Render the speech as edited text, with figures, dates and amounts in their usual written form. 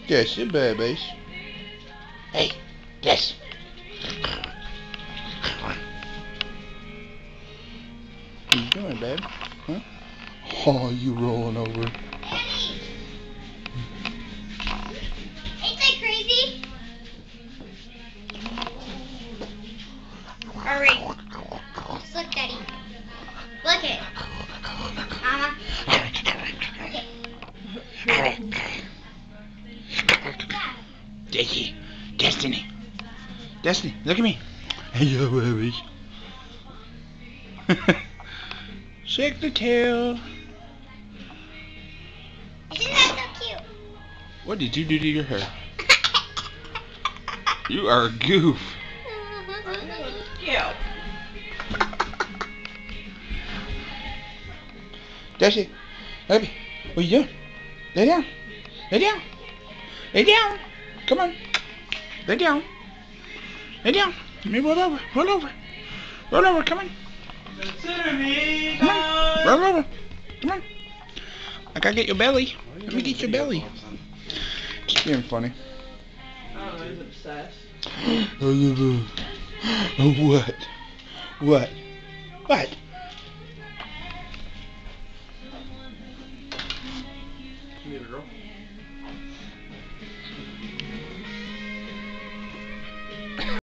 Yes, your babies. Hey, yes. What you doing, babe? Huh? Oh, you rolling over. Ain't that crazy? Hurry. Just look, Daddy. Look it. Mama. Okay. Destiny. Destiny. Destiny, look at me. Hey, your babies. Shake the tail. Isn't that so cute? What did you do to your hair? You are a goof. Cute. Destiny, baby, what are you doing? Lay down. Lay down. Lay down. Come on. Lay down. Lay down. Let me roll over. Roll over. Roll over. Come on. Come on. Roll over. Come on. I gotta get your belly. Let me get your belly. Just being funny. Oh, he's obsessed. What? What? What? You get a girl?